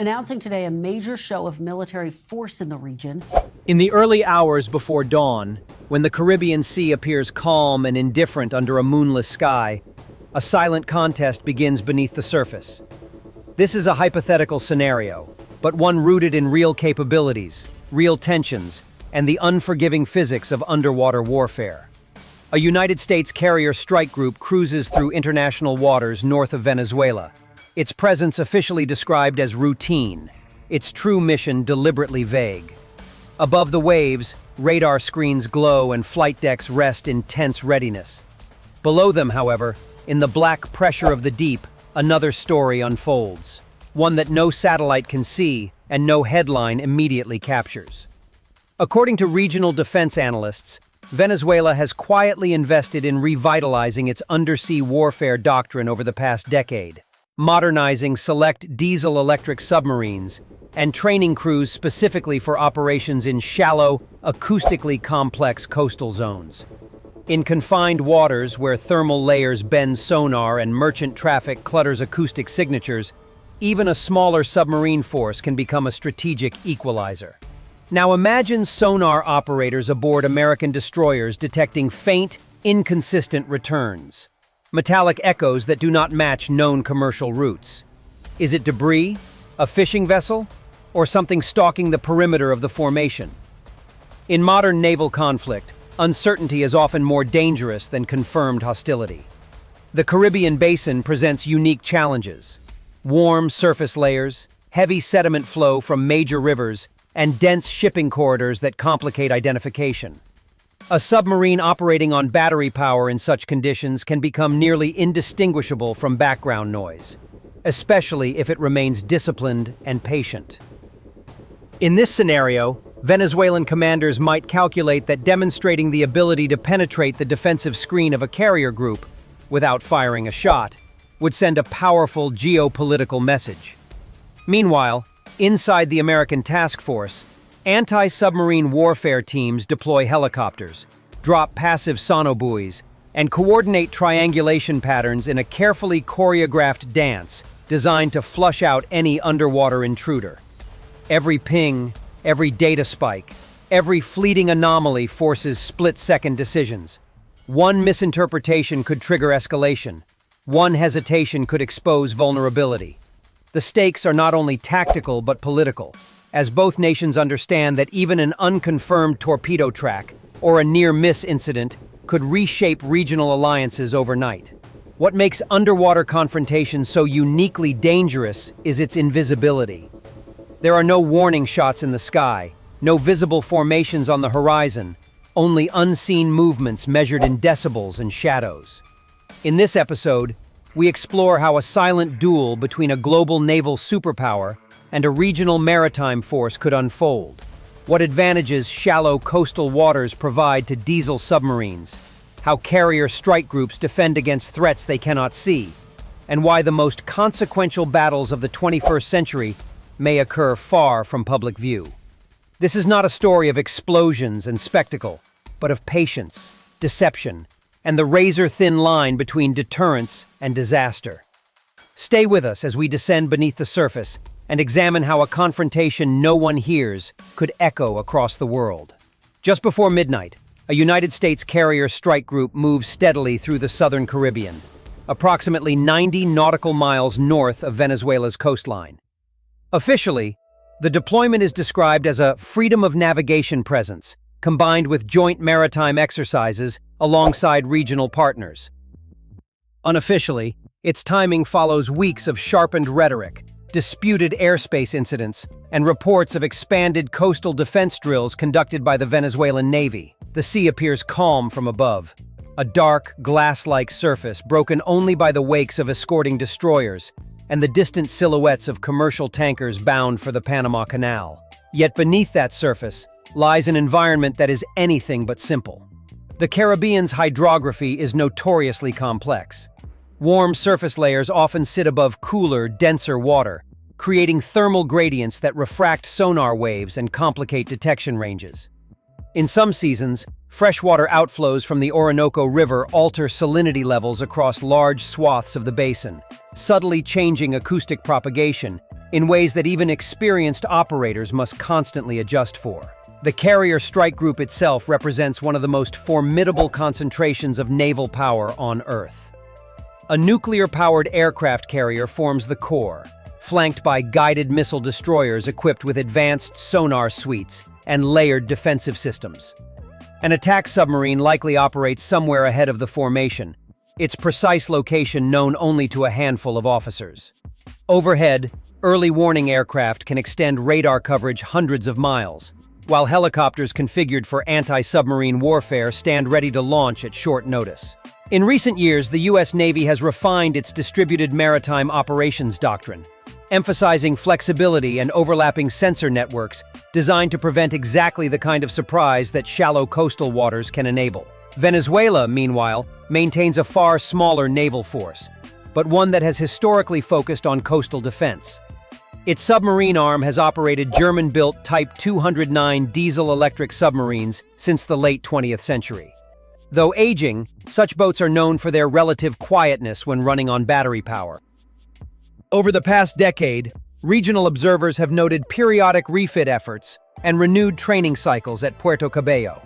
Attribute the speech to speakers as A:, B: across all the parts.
A: announcing today a major show of military force in the region.
B: In the early hours before dawn, when the Caribbean Sea appears calm and indifferent under a moonless sky, a silent contest begins beneath the surface. This is a hypothetical scenario, but one rooted in real capabilities, real tensions, and the unforgiving physics of underwater warfare. A United States carrier strike group cruises through international waters north of Venezuela, its presence officially described as routine, its true mission deliberately vague. Above the waves, radar screens glow and flight decks rest in tense readiness. Below them, however, in the black pressure of the deep, another story unfolds, one that no satellite can see and no headline immediately captures. According to regional defense analysts, Venezuela has quietly invested in revitalizing its undersea warfare doctrine over the past decade, modernizing select diesel-electric submarines and training crews specifically for operations in shallow, acoustically complex coastal zones. In confined waters where thermal layers bend sonar and merchant traffic clutters acoustic signatures, even a smaller submarine force can become a strategic equalizer. Now imagine sonar operators aboard American destroyers detecting faint, inconsistent returns. Metallic echoes that do not match known commercial routes. Is it debris, a fishing vessel, or something stalking the perimeter of the formation? In modern naval conflict, uncertainty is often more dangerous than confirmed hostility. The Caribbean basin presents unique challenges. Warm surface layers, heavy sediment flow from major rivers, and dense shipping corridors that complicate identification. A submarine operating on battery power in such conditions can become nearly indistinguishable from background noise, especially if it remains disciplined and patient. In this scenario, Venezuelan commanders might calculate that demonstrating the ability to penetrate the defensive screen of a carrier group without firing a shot would send a powerful geopolitical message. Meanwhile, inside the American task force, anti-submarine warfare teams deploy helicopters, drop passive sonobuoys, and coordinate triangulation patterns in a carefully choreographed dance designed to flush out any underwater intruder. Every ping, every data spike, every fleeting anomaly forces split-second decisions. One misinterpretation could trigger escalation. One hesitation could expose vulnerability. The stakes are not only tactical but political, as both nations understand that even an unconfirmed torpedo track or a near-miss incident could reshape regional alliances overnight. What makes underwater confrontation so uniquely dangerous is its invisibility. There are no warning shots in the sky, no visible formations on the horizon, only unseen movements measured in decibels and shadows. In this episode, we explore how a silent duel between a global naval superpower and a regional maritime force could unfold, what advantages shallow coastal waters provide to diesel submarines, how carrier strike groups defend against threats they cannot see, and why the most consequential battles of the 21st century may occur far from public view. This is not a story of explosions and spectacle, but of patience, deception, and the razor-thin line between deterrence and disaster. Stay with us as we descend beneath the surface and examine how a confrontation no one hears could echo across the world. Just before midnight, a United States carrier strike group moves steadily through the southern Caribbean, approximately 90 nautical miles north of Venezuela's coastline. Officially, the deployment is described as a freedom of navigation presence, combined with joint maritime exercises alongside regional partners. Unofficially, its timing follows weeks of sharpened rhetoric, disputed airspace incidents, and reports of expanded coastal defense drills conducted by the Venezuelan Navy. The sea appears calm from above, a dark, glass-like surface broken only by the wakes of escorting destroyers and the distant silhouettes of commercial tankers bound for the Panama Canal. Yet beneath that surface lies an environment that is anything but simple. The Caribbean's hydrography is notoriously complex. Warm surface layers often sit above cooler, denser water, creating thermal gradients that refract sonar waves and complicate detection ranges. In some seasons, freshwater outflows from the Orinoco River alter salinity levels across large swaths of the basin, subtly changing acoustic propagation in ways that even experienced operators must constantly adjust for. The carrier strike group itself represents one of the most formidable concentrations of naval power on Earth. A nuclear-powered aircraft carrier forms the core, flanked by guided missile destroyers equipped with advanced sonar suites and layered defensive systems. An attack submarine likely operates somewhere ahead of the formation, its precise location known only to a handful of officers. Overhead, early warning aircraft can extend radar coverage hundreds of miles, while helicopters configured for anti-submarine warfare stand ready to launch at short notice. In recent years, the U.S. Navy has refined its distributed maritime operations doctrine, emphasizing flexibility and overlapping sensor networks designed to prevent exactly the kind of surprise that shallow coastal waters can enable. Venezuela, meanwhile, maintains a far smaller naval force, but one that has historically focused on coastal defense. Its submarine arm has operated German-built Type 209 diesel-electric submarines since the late 20th century. Though aging, such boats are known for their relative quietness when running on battery power. Over the past decade, regional observers have noted periodic refit efforts and renewed training cycles at Puerto Cabello.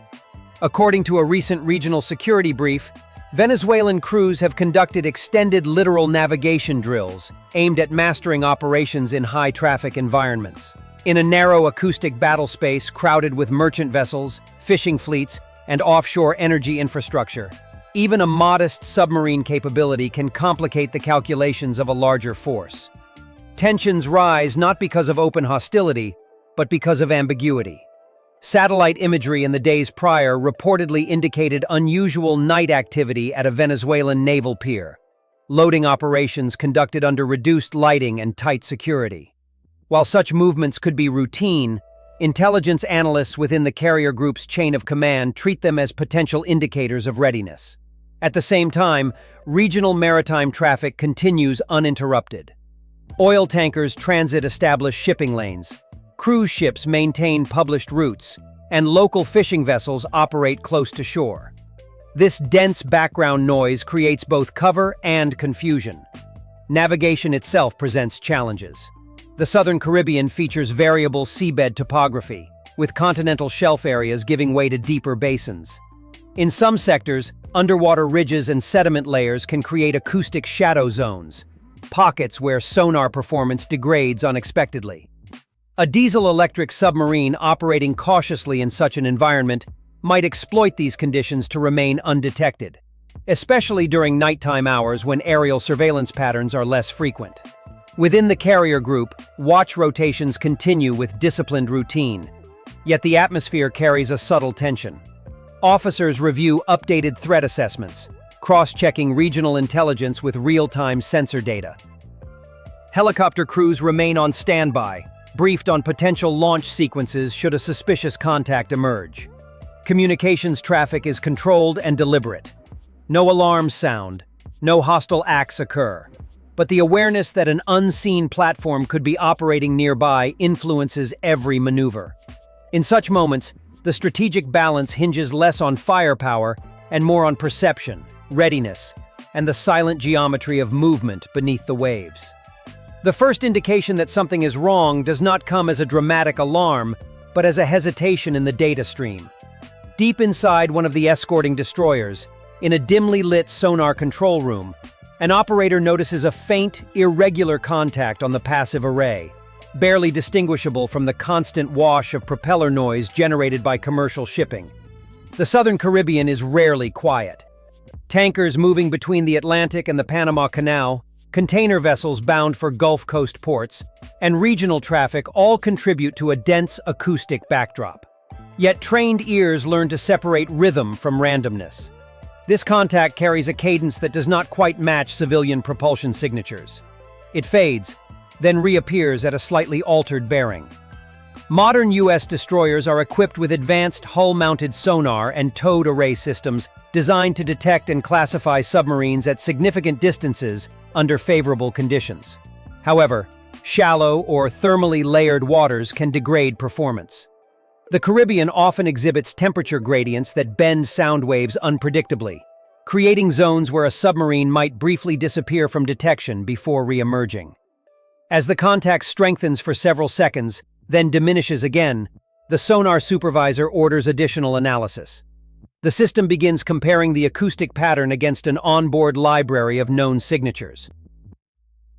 B: According to a recent regional security brief, Venezuelan crews have conducted extended littoral navigation drills aimed at mastering operations in high-traffic environments. In a narrow acoustic battle space crowded with merchant vessels, fishing fleets, and offshore energy infrastructure, even a modest submarine capability can complicate the calculations of a larger force. Tensions rise not because of open hostility, but because of ambiguity. Satellite imagery in the days prior reportedly indicated unusual night activity at a Venezuelan naval pier, loading operations conducted under reduced lighting and tight security. While such movements could be routine, intelligence analysts within the carrier group's chain of command treat them as potential indicators of readiness. At the same time, regional maritime traffic continues uninterrupted. Oil tankers transit established shipping lanes, cruise ships maintain published routes, and local fishing vessels operate close to shore. This dense background noise creates both cover and confusion. Navigation itself presents challenges. The Southern Caribbean features variable seabed topography, with continental shelf areas giving way to deeper basins. In some sectors, underwater ridges and sediment layers can create acoustic shadow zones, pockets where sonar performance degrades unexpectedly. A diesel-electric submarine operating cautiously in such an environment might exploit these conditions to remain undetected, especially during nighttime hours when aerial surveillance patterns are less frequent. Within the carrier group, watch rotations continue with disciplined routine, yet the atmosphere carries a subtle tension. Officers review updated threat assessments, cross-checking regional intelligence with real-time sensor data. Helicopter crews remain on standby, briefed on potential launch sequences should a suspicious contact emerge. Communications traffic is controlled and deliberate. No alarms sound, no hostile acts occur. But the awareness that an unseen platform could be operating nearby influences every maneuver. In such moments, the strategic balance hinges less on firepower and more on perception, readiness, and the silent geometry of movement beneath the waves. The first indication that something is wrong does not come as a dramatic alarm, but as a hesitation in the data stream. Deep inside one of the escorting destroyers, in a dimly lit sonar control room, an operator notices a faint, irregular contact on the passive array, barely distinguishable from the constant wash of propeller noise generated by commercial shipping. The Southern Caribbean is rarely quiet. Tankers moving between the Atlantic and the Panama Canal, container vessels bound for Gulf Coast ports, and regional traffic all contribute to a dense acoustic backdrop. Yet trained ears learn to separate rhythm from randomness. This contact carries a cadence that does not quite match civilian propulsion signatures. It fades, then reappears at a slightly altered bearing. Modern U.S. destroyers are equipped with advanced hull-mounted sonar and towed array systems designed to detect and classify submarines at significant distances under favorable conditions. However, shallow or thermally layered waters can degrade performance. The Caribbean often exhibits temperature gradients that bend sound waves unpredictably, creating zones where a submarine might briefly disappear from detection before re-emerging. As the contact strengthens for several seconds, then diminishes again, the sonar supervisor orders additional analysis. The system begins comparing the acoustic pattern against an onboard library of known signatures.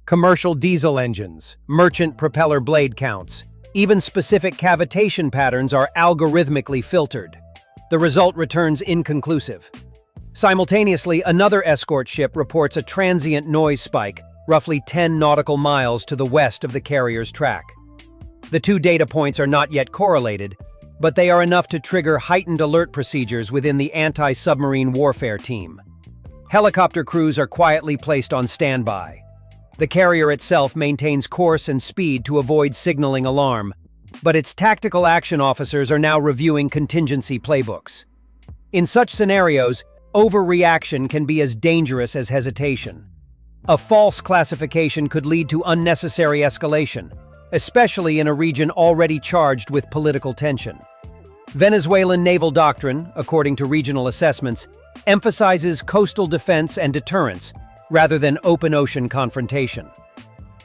B: Commercial diesel engines, merchant propeller blade counts, even specific cavitation patterns are algorithmically filtered. The result returns inconclusive. Simultaneously, another escort ship reports a transient noise spike, roughly 10 nautical miles to the west of the carrier's track. The two data points are not yet correlated, but they are enough to trigger heightened alert procedures within the anti-submarine warfare team. Helicopter crews are quietly placed on standby. The carrier itself maintains course and speed to avoid signaling alarm, but its tactical action officers are now reviewing contingency playbooks. In such scenarios, overreaction can be as dangerous as hesitation. A false classification could lead to unnecessary escalation, especially in a region already charged with political tension. Venezuelan naval doctrine, according to regional assessments, emphasizes coastal defense and deterrence rather than open ocean confrontation.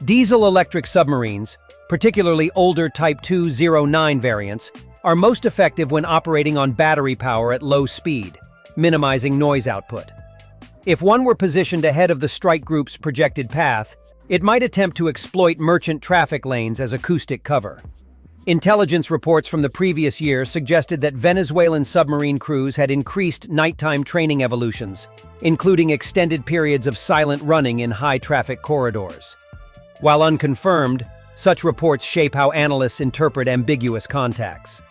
B: Diesel-electric submarines, particularly older Type 209 variants, are most effective when operating on battery power at low speed, minimizing noise output. If one were positioned ahead of the strike group's projected path, it might attempt to exploit merchant traffic lanes as acoustic cover. Intelligence reports from the previous year suggested that Venezuelan submarine crews had increased nighttime training evolutions, including extended periods of silent running in high-traffic corridors. While unconfirmed, such reports shape how analysts interpret ambiguous contacts.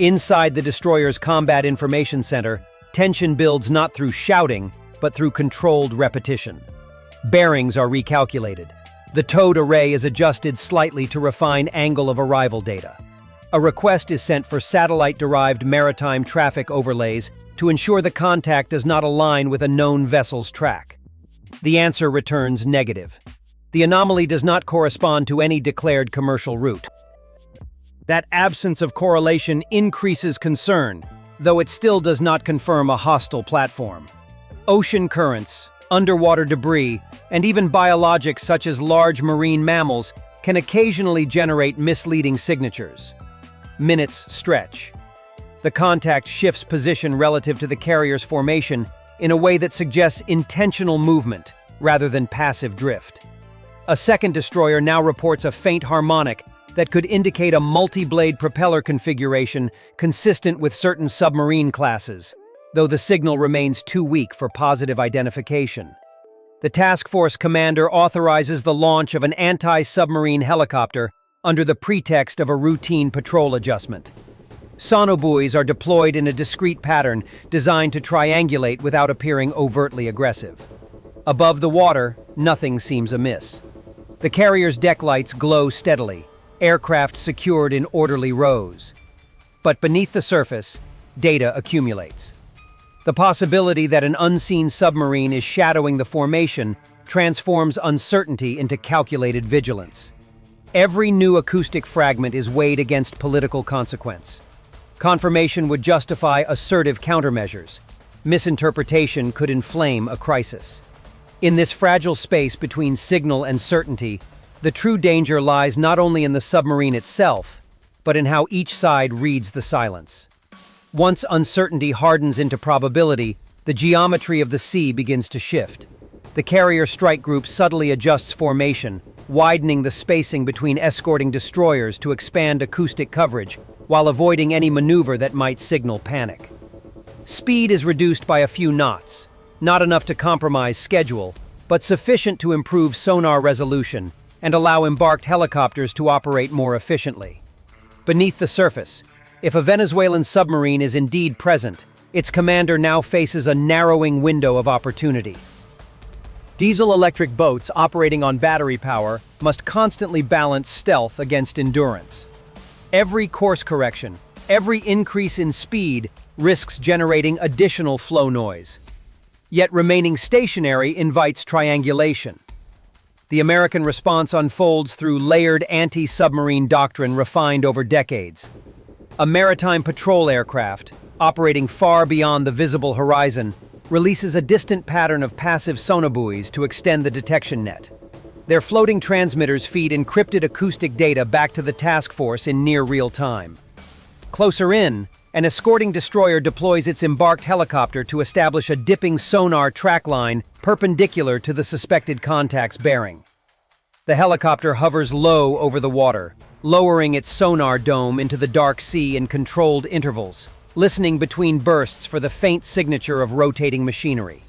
B: Inside the destroyer's Combat Information Center, tension builds not through shouting, but through controlled repetition. Bearings are recalculated. The towed array is adjusted slightly to refine angle of arrival data. A request is sent for satellite-derived maritime traffic overlays to ensure the contact does not align with a known vessel's track. The answer returns negative. The anomaly does not correspond to any declared commercial route. That absence of correlation increases concern, though it still does not confirm a hostile platform. Ocean currents, underwater debris, and even biologics such as large marine mammals can occasionally generate misleading signatures. Minutes stretch. The contact shifts position relative to the carrier's formation in a way that suggests intentional movement rather than passive drift. A second destroyer now reports a faint harmonic that could indicate a multi-blade propeller configuration consistent with certain submarine classes, though the signal remains too weak for positive identification. The task force commander authorizes the launch of an anti-submarine helicopter under the pretext of a routine patrol adjustment. Sonobuoys are deployed in a discrete pattern designed to triangulate without appearing overtly aggressive. Above the water, nothing seems amiss. The carrier's deck lights glow steadily, aircraft secured in orderly rows. But beneath the surface, data accumulates. The possibility that an unseen submarine is shadowing the formation transforms uncertainty into calculated vigilance. Every new acoustic fragment is weighed against political consequence. Confirmation would justify assertive countermeasures. Misinterpretation could inflame a crisis. In this fragile space between signal and certainty, the true danger lies not only in the submarine itself, but in how each side reads the silence. Once uncertainty hardens into probability, the geometry of the sea begins to shift. The carrier strike group subtly adjusts formation, widening the spacing between escorting destroyers to expand acoustic coverage, while avoiding any maneuver that might signal panic. Speed is reduced by a few knots, not enough to compromise schedule, but sufficient to improve sonar resolution and allow embarked helicopters to operate more efficiently. Beneath the surface, if a Venezuelan submarine is indeed present, its commander now faces a narrowing window of opportunity. Diesel-electric boats operating on battery power must constantly balance stealth against endurance. Every course correction, every increase in speed risks generating additional flow noise. Yet remaining stationary invites triangulation. The American response unfolds through layered anti-submarine doctrine refined over decades. A maritime patrol aircraft, operating far beyond the visible horizon, releases a distant pattern of passive sonobuoys to extend the detection net. Their floating transmitters feed encrypted acoustic data back to the task force in near real time. Closer in, an escorting destroyer deploys its embarked helicopter to establish a dipping sonar track line perpendicular to the suspected contact's bearing. The helicopter hovers low over the water, lowering its sonar dome into the dark sea in controlled intervals, listening between bursts for the faint signature of rotating machinery.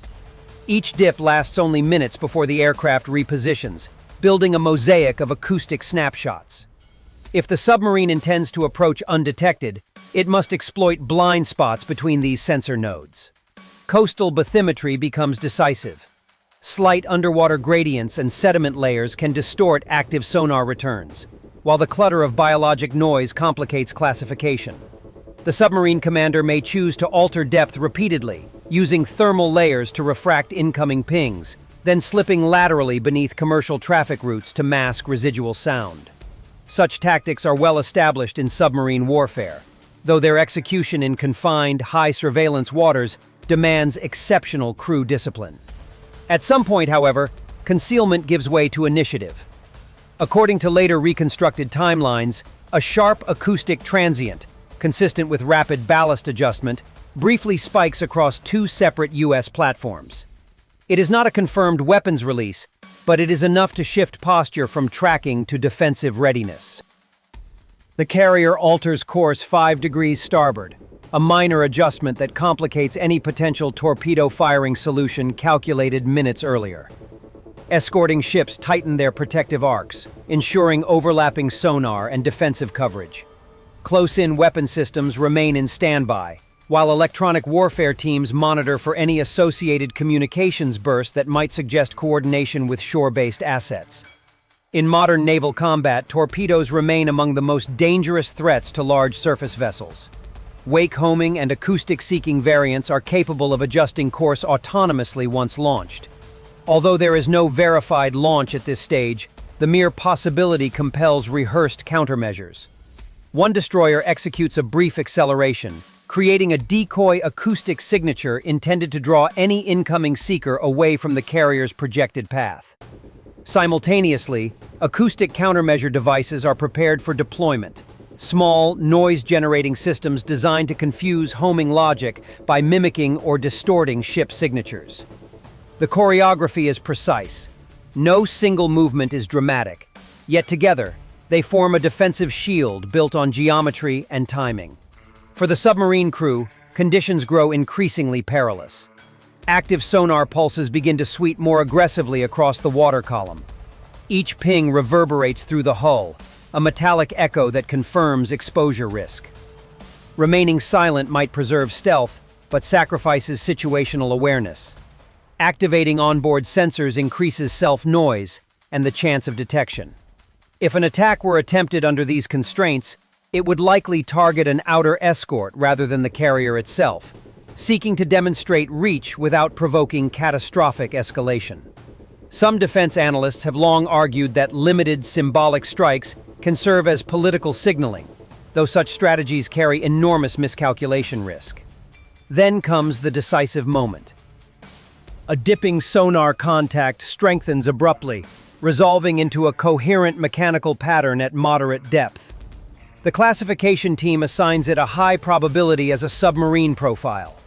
B: Each dip lasts only minutes before the aircraft repositions, building a mosaic of acoustic snapshots. If the submarine intends to approach undetected, it must exploit blind spots between these sensor nodes. Coastal bathymetry becomes decisive. Slight underwater gradients and sediment layers can distort active sonar returns, while the clutter of biologic noise complicates classification. The submarine commander may choose to alter depth repeatedly, using thermal layers to refract incoming pings, then slipping laterally beneath commercial traffic routes to mask residual sound. Such tactics are well established in submarine warfare, though their execution in confined, high-surveillance waters demands exceptional crew discipline. At some point, however, concealment gives way to initiative. According to later reconstructed timelines, a sharp acoustic transient, consistent with rapid ballast adjustment, briefly spikes across two separate U.S. platforms. It is not a confirmed weapons release, but it is enough to shift posture from tracking to defensive readiness. The carrier alters course 5 degrees starboard, a minor adjustment that complicates any potential torpedo-firing solution calculated minutes earlier. Escorting ships tighten their protective arcs, ensuring overlapping sonar and defensive coverage. Close-in weapon systems remain in standby, while electronic warfare teams monitor for any associated communications bursts that might suggest coordination with shore-based assets. In modern naval combat, torpedoes remain among the most dangerous threats to large surface vessels. Wake-homing and acoustic-seeking variants are capable of adjusting course autonomously once launched. Although there is no verified launch at this stage, the mere possibility compels rehearsed countermeasures. One destroyer executes a brief acceleration, creating a decoy acoustic signature intended to draw any incoming seeker away from the carrier's projected path. Simultaneously, acoustic countermeasure devices are prepared for deployment. Small, noise-generating systems designed to confuse homing logic by mimicking or distorting ship signatures. The choreography is precise. No single movement is dramatic, yet together, they form a defensive shield built on geometry and timing. For the submarine crew, conditions grow increasingly perilous. Active sonar pulses begin to sweep more aggressively across the water column. Each ping reverberates through the hull, a metallic echo that confirms exposure risk. Remaining silent might preserve stealth, but sacrifices situational awareness. Activating onboard sensors increases self-noise and the chance of detection. If an attack were attempted under these constraints, it would likely target an outer escort rather than the carrier itself, seeking to demonstrate reach without provoking catastrophic escalation. Some defense analysts have long argued that limited symbolic strikes can serve as political signaling, though such strategies carry enormous miscalculation risk. Then comes the decisive moment. A dipping sonar contact strengthens abruptly, resolving into a coherent mechanical pattern at moderate depth. The classification team assigns it a high probability as a submarine profile.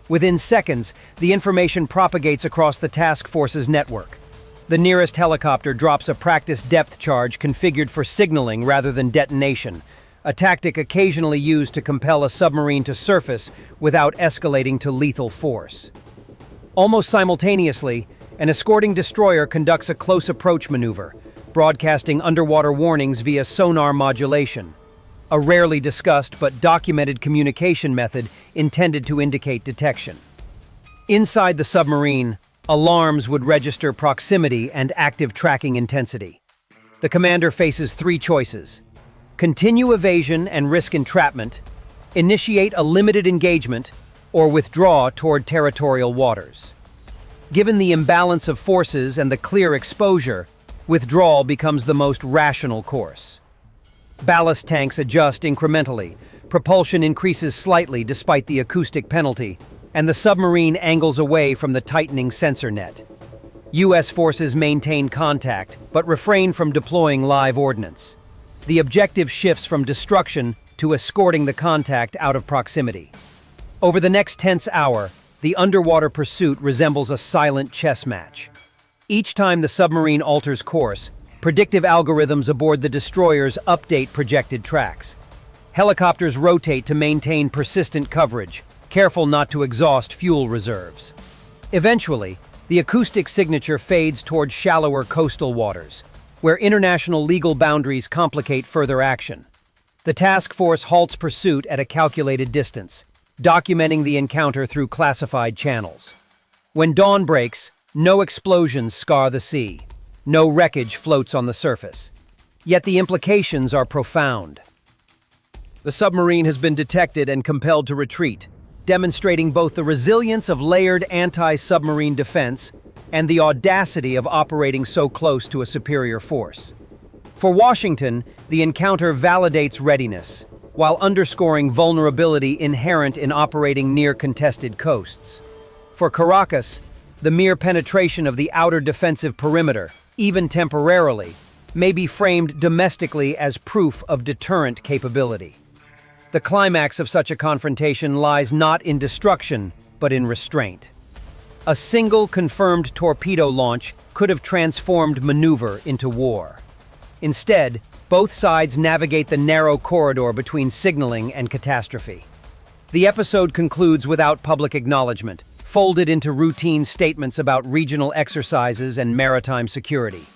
B: Within seconds, the information propagates across the task force's network. The nearest helicopter drops a practice depth charge configured for signaling rather than detonation, a tactic occasionally used to compel a submarine to surface without escalating to lethal force. Almost simultaneously, an escorting destroyer conducts a close approach maneuver, broadcasting underwater warnings via sonar modulation, a rarely discussed but documented communication method intended to indicate detection. Inside the submarine, alarms would register proximity and active tracking intensity. The commander faces 3 choices: continue evasion and risk entrapment, initiate a limited engagement, or withdraw toward territorial waters. Given the imbalance of forces and the clear exposure, withdrawal becomes the most rational course. Ballast tanks adjust incrementally, propulsion increases slightly despite the acoustic penalty, and the submarine angles away from the tightening sensor net. U.S. forces maintain contact, but refrain from deploying live ordnance. The objective shifts from destruction to escorting the contact out of proximity. Over the next tense hour, the underwater pursuit resembles a silent chess match. Each time the submarine alters course, predictive algorithms aboard the destroyers update projected tracks. Helicopters rotate to maintain persistent coverage, careful not to exhaust fuel reserves. Eventually, the acoustic signature fades toward shallower coastal waters, where international legal boundaries complicate further action. The task force halts pursuit at a calculated distance, documenting the encounter through classified channels. When dawn breaks, no explosions scar the sea. No wreckage floats on the surface. Yet the implications are profound. The submarine has been detected and compelled to retreat, demonstrating both the resilience of layered anti-submarine defense and the audacity of operating so close to a superior force. For Washington, the encounter validates readiness, while underscoring vulnerability inherent in operating near contested coasts. For Caracas, the mere penetration of the outer defensive perimeter, even temporarily, may be framed domestically as proof of deterrent capability. The climax of such a confrontation lies not in destruction, but in restraint. A single confirmed torpedo launch could have transformed maneuver into war. Instead, both sides navigate the narrow corridor between signaling and catastrophe. The episode concludes without public acknowledgement, folded into routine statements about regional exercises and maritime security.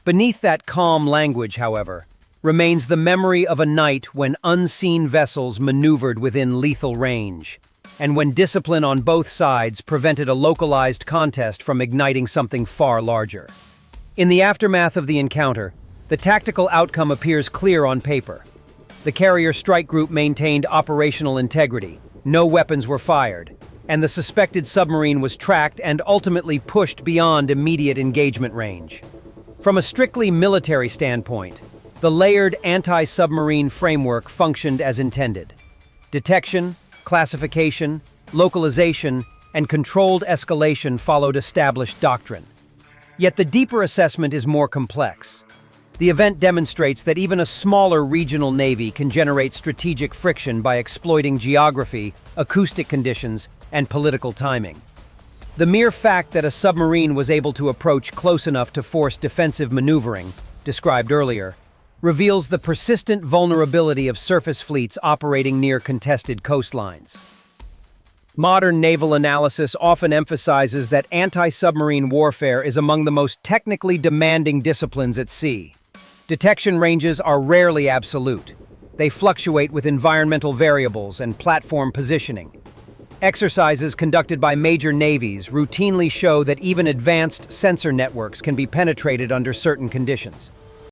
B: Beneath that calm language, however, remains the memory of a night when unseen vessels maneuvered within lethal range, and when discipline on both sides prevented a localized contest from igniting something far larger. In the aftermath of the encounter, the tactical outcome appears clear on paper. The carrier strike group maintained operational integrity, no weapons were fired, and the suspected submarine was tracked and ultimately pushed beyond immediate engagement range. From a strictly military standpoint, the layered anti-submarine framework functioned as intended. Detection, classification, localization, and controlled escalation followed established doctrine. Yet the deeper assessment is more complex. The event demonstrates that even a smaller regional navy can generate strategic friction by exploiting geography, acoustic conditions, and political timing. The mere fact that a submarine was able to approach close enough to force defensive maneuvering, described earlier, reveals the persistent vulnerability of surface fleets operating near contested coastlines. Modern naval analysis often emphasizes that anti-submarine warfare is among the most technically demanding disciplines at sea. Detection ranges are rarely absolute. They fluctuate with environmental variables and platform positioning. Exercises conducted by major navies routinely show that even advanced sensor networks can be penetrated under certain conditions.